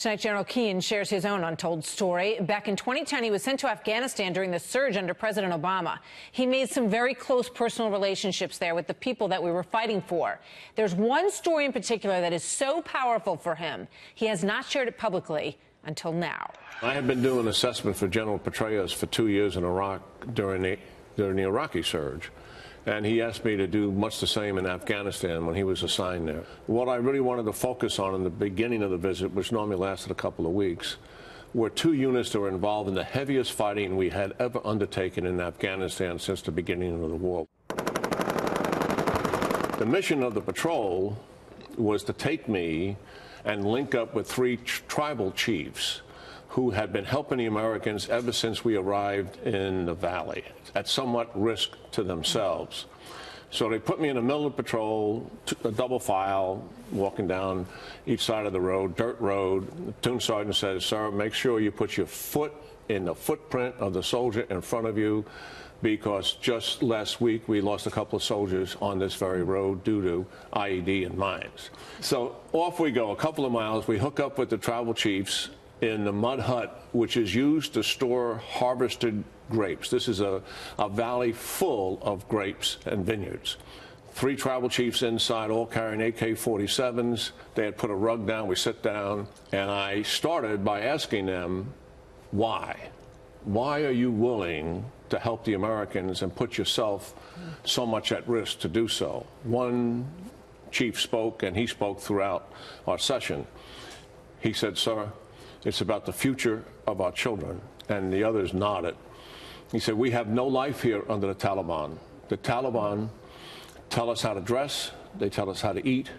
Tonight, General Keane shares his own untold story. Back in 2010, he was sent to Afghanistan during the surge under President Obama. He made some very close personal relationships there with the people that we were fighting for. There's one story in particular that is so powerful for him. He has not shared it publicly until now. I had been doing assessment for General Petraeus for 2 years in Iraq during the Iraqi surge. And he asked me to do much the same in Afghanistan when he was assigned there. What I really wanted to focus on in the beginning of the visit, which normally lasted a couple of weeks, were two units that were involved in the heaviest fighting we had ever undertaken in Afghanistan since the beginning of the war. The mission of the patrol was to take me and link up with three tribal chiefs who had been helping the Americans ever since we arrived in the valley, at somewhat risk to themselves. So they put me in the middle of the patrol, a double file, walking down each side of the road, dirt road. The platoon sergeant says, "Sir, make sure you put your foot in the footprint of the soldier in front of you, because just last week we lost a couple of soldiers on this very road due to IED and mines." So off we go, a couple of miles. We hook up with the tribal chiefs in the mud hut, which is used to store harvested grapes. This is a valley full of grapes and vineyards. Three tribal chiefs inside, all carrying AK-47s. They had put a rug down. We sit down, and I started by asking them, why? Why are you willing to help the Americans and put yourself so much at risk to do so? One chief spoke, and he spoke throughout our session. He said, "Sir, it's about the future of our children." And the others nodded. He said, "We have no life here under the Taliban. The Taliban tell us how to dress. They tell us how to eat.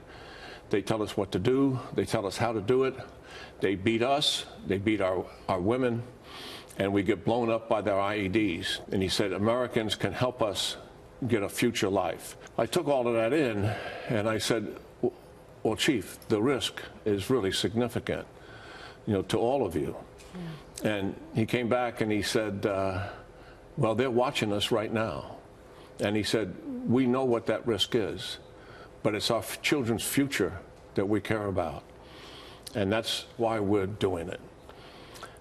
They tell us what to do. They tell us how to do it. They beat us. They beat our women. And we get blown up by their IEDs." And he said, "Americans can help us get a future life." I took all of that in, and I said, "Well, Chief, the risk is really significant, to all of you." Yeah. And he came back and he said, "Well, they're watching us right now." And he said, "We know what that risk is, but it's our children's future that we care about. And that's why we're doing it."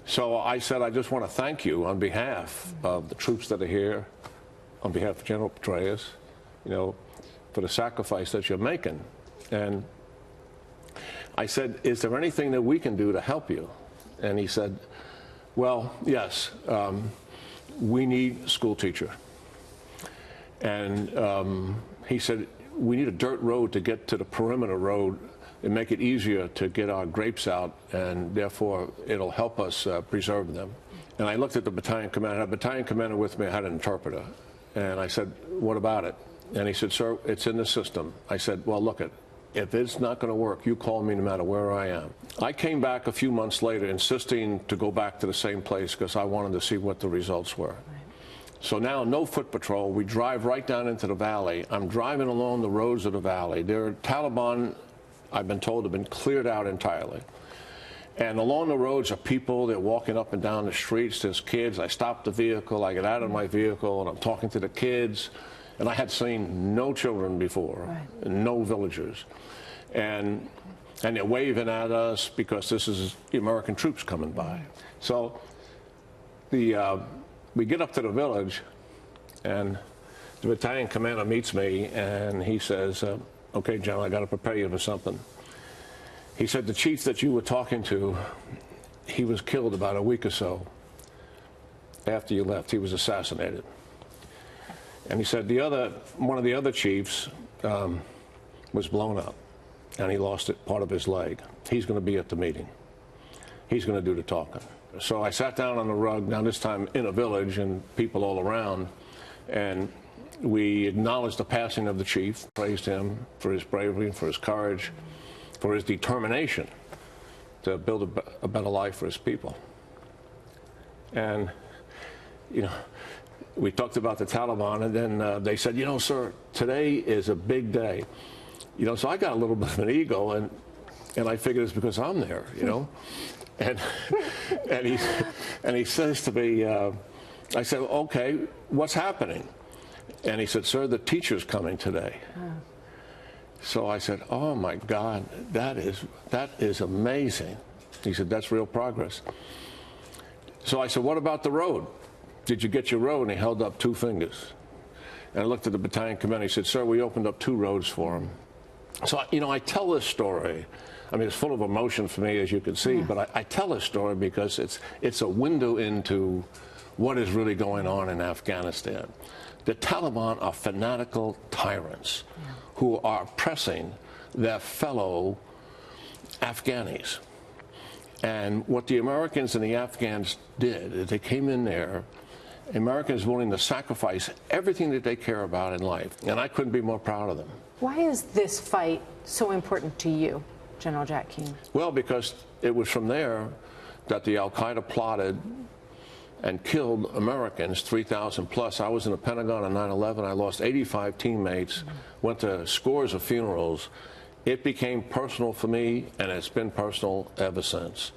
So I said, "I just want to thank you on behalf of the troops that are here, on behalf of General Petraeus, for the sacrifice that you're making." And I said, "Is there anything that we can do to help you?" And he said, "Well, yes, we need a school teacher." And he said, "We need a dirt road to get to the perimeter road and make it easier to get our grapes out, and therefore it'll help us preserve them." And I looked at the battalion commander. I had a battalion commander with me. I had an interpreter. And I said, "What about it?" And he said, "Sir, it's in the system." I said, "Well, look it. If it's not going to work, you call me no matter where I am." I came back a few months later insisting to go back to the same place because I wanted to see what the results were. So now, no foot patrol. We drive right down into the valley. I'm driving along the roads of the valley. There are Taliban, I've been told, have been cleared out entirely. And along the roads are people. They're walking up and down the streets. There's kids. I stop the vehicle. I get out of my vehicle, and I'm talking to the kids. And I had seen no children before, right, and no villagers. And they're waving at us because this is the American troops coming by. So we get up to the village, and the battalion commander meets me, and he says, "Okay, General, I got to prepare you for something." He said, "The chief that you were talking to, he was killed about a week or so after you left. He was assassinated." And he said one of the other chiefs was blown up, and he lost part of his leg. He's going to be at the meeting. He's going to do the talking. So I sat down on the rug, now this time in a village and people all around, and we acknowledged the passing of the chief, praised him for his bravery, for his courage, for his determination to build a better life for his people. And, we talked about the Taliban, and then they said, "Sir, today is a big day." So I got a little bit of an ego, and I figured it's because I'm there, And he says to me, I said, "Okay, what's happening?" And he said, "Sir, the teacher's coming today." So I said, "Oh my God, that is amazing." He said, that's real progress. So I said, what about the road? Did you get your road? And he held up 2 fingers. And I looked at the battalion commander. He said, sir, we opened up 2 roads for him. So, you know, I tell this story. I mean, it's full of emotion for me, as you can see, but I tell this story because it's a window into what is really going on in Afghanistan. The Taliban are fanatical tyrants who are oppressing their fellow Afghanis. And what the Americans and the Afghans did is they came in there, Americans willing to sacrifice everything that they care about in life. And I couldn't be more proud of them. Why is this fight so important to you, General Jack Keane? Well, because it was from there that the Al-Qaeda plotted and killed Americans, 3,000 plus. I was in the Pentagon on 9/11. I lost 85 teammates, went to scores of funerals. It became personal for me, and it's been personal ever since.